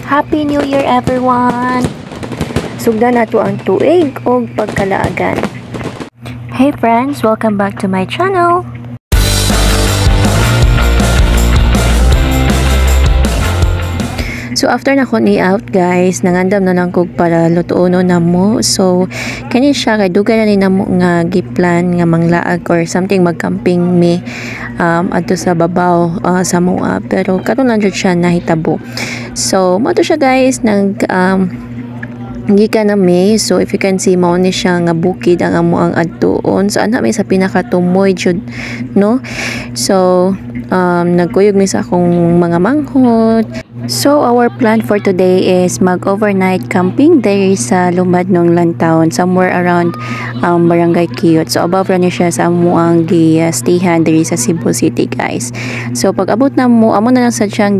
Happy New Year everyone! Sugdan nato ang tuig o pagkalaagan. Hey friends, welcome back to my channel. So after na ko ni out guys, nangandam na lang kog para lutuono na mo. So kani siya kay dugay na ni namo nga giplan nga manglaag or something magcamping me adto sa babaw sa mua, pero karon lang jud siya nahitabo. So mo to siya guys nag gikan na May. So if you can see, mao ni siya nga bukid ang amo ang adtuon. So ana may sa pinakatumoy jud no. So nagkuyog mi sa akong mga manghod. So our plan for today is mag-overnight camping there sa Lumad ng Lantaon, somewhere around Barangay Kiyot. So above ra ni siya sa amuang stayhan there sa Cebu City guys. So pag abot na mo, amo na lang sa siyang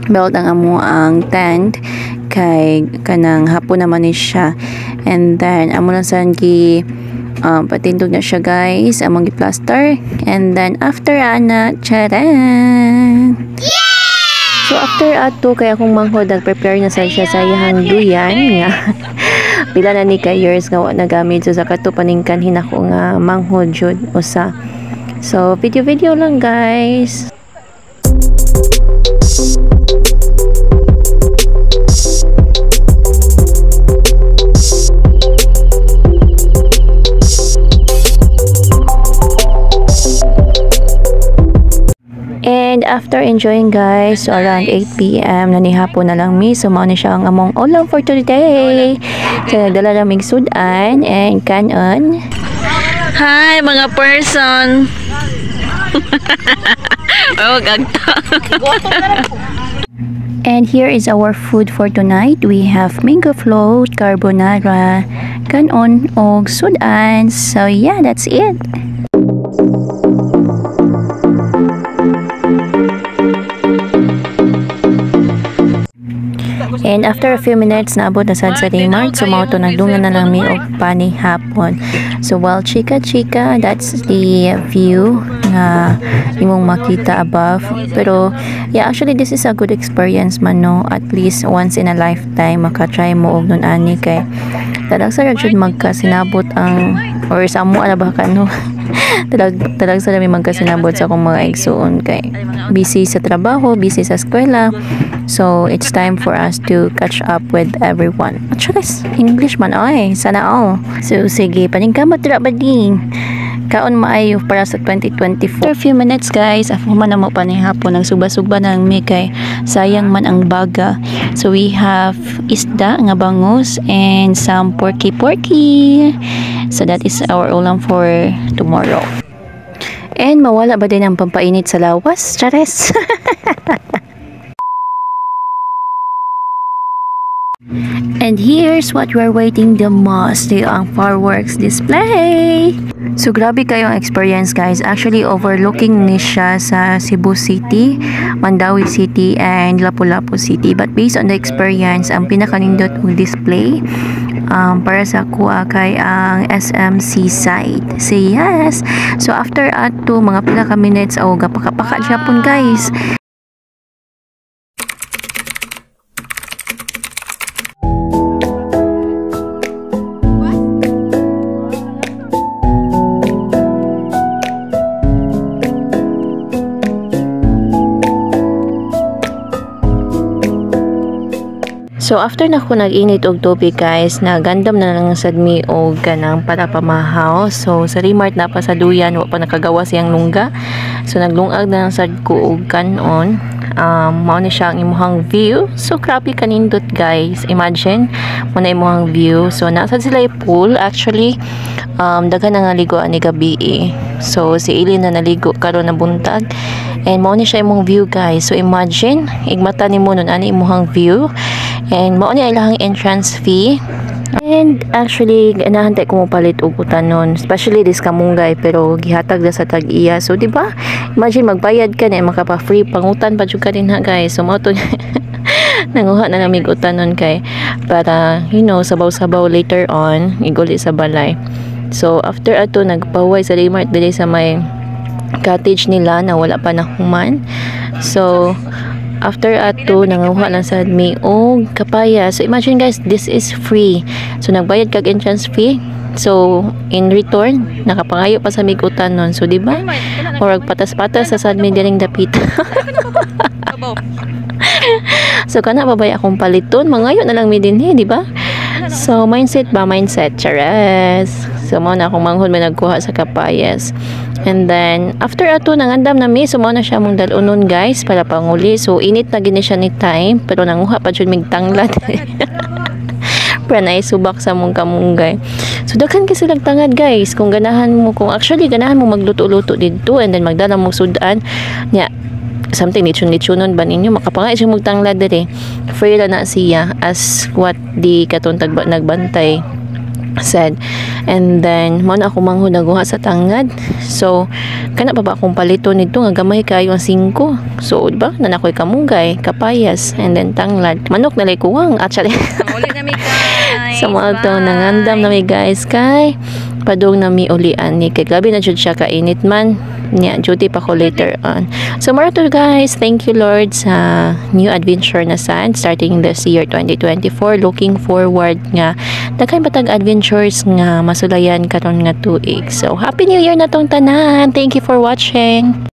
build ang amuang tent kay kanang hapon naman ni siya. And then amo lang sa patindog na siya guys, among gi-plaster. And then after ana, charan! Yeah! So after ato kay akong manghod nag-prepare na sa siya sa iyang duyan nga pila na ni kay years nga nagamit so sa kato paningkan hinako nga manghod jud usa. So video lang guys. And after enjoying guys, so around 8 PM nanihapon na lang mi. So mao ni siya ang among ulam for today. So nagdala naming sudan and kanon. Hi mga person. Oh gagta. And here is our food for tonight. We have mango float, carbonara, kanon og sudan. So yeah, that's it. And after a few minutes, naabot na sad sa Raymart. So, mauto nagdungan na lang mi og pani hapon. So, while chika, that's the view nga imong makita above. Pero, yeah, actually, this is a good experience man, no? At least once in a lifetime, makatry mo og nun ani kay talag sa jud magkasinabot ang or sa amo ala ba ka, no? talag sa dami magkasinabot sa akong mga igsuon kay busy sa trabaho, busy sa eskwela. So it's time for us to catch up with everyone. At English man ay sana all. So sige, paningkamot ra ba din kaon maayo para sa 2024. After a few minutes guys, ako man na mo panihapon ng suba-suba ng mi kay sayang man ang baga. So we have isda nga bangus and some porky. So that is our ulam for tomorrow. And mawala ba din ang pampainit sa lawas? Chares! And here's what we're waiting the most, ang fireworks display. So grabe kayong experience guys. Actually overlooking ni siya sa Cebu City, Mandawi City and Lapu-Lapu City. But based on the experience, ang pinakanindot ng display para sa kuha kay ang SMC side. Say yes. So after ato mga pila ka minutes gapaka-paka Japon guys. So after na ko nag-init og tubig guys, nagandam na lang sad mi og kanang para pamahaw. So sa Remart na pa sa duyan wa pa nakagawa siyang lungga. So naglungag na lang sad ko og kanon. Mao ni siya ang imuhang view. So grabe kanindot guys. Imagine mo na imuhang view. So nasa sila pool actually. Daghan na nga ligoan ni gabi eh. So si Eileen na naligo karon na buntag. And mao ni siya imong view guys. So imagine igmata nimo nun ani imuhang view. And mao ni ilahang entrance fee. And actually nahantay ko mo palit og utanon, especially this kamunggay, pero gihatag na sa tag-iya. So di ba? Imagine magbayad ka na makapa free pangutan pa jud ka din ha guys. So mao to nanguha na namig utanon kay para sabaw-sabaw later on iguli sa balay. So after ato nagpaway sa Remart dili sa may cottage nila na wala pa nahuman. So after ato nanguha lang sad mi og kapaya. So imagine guys, this is free. So nagbayad kag entrance fee. So in return nakapangayo pa sa migutan nun. So di ba? Or patas-patas sa sad mi diring dapit. So kana babay akong paliton, mangayo na lang mi dinhi, di ba? So mindset ba, mindset, charas. So mo na akong manghod may nagkuha sa kapayas. And then after ato nangandam na mi, so mo na siya mong dalunon guys para panguli. So init na gini siya ni time, pero nanguha pa jud mig tanglad. Para na isubak sa mong kamunggay. So daghan kasi lang tangad guys, kung ganahan mo, kung actually ganahan mo magluto-luto dito and then magdala mo sudan nya something lechon-lechonon ba ninyo, makapangay siya magtanglad diri. Free na siya as what di katong nagbantay said. And then mo na ako manghud naguha sa tangad. So kana pa ba akong palito nito nga gamay kayo ang 5. So di ba nanakoy kamunggay, kapayas and then tanglad. Manok na lay kuwang actually. Uli na mi guys. Sa mga to nangandam na mi guys kay padung na mi ulian ni kay grabe na jud siya kainit man niya duty pa ko later on. So mara to guys, thank you Lord sa new adventure na sad starting this year 2024. Looking forward nga daghan patag adventures nga masulayan karon nga tuig. So happy new year na tong tanan. Thank you for watching.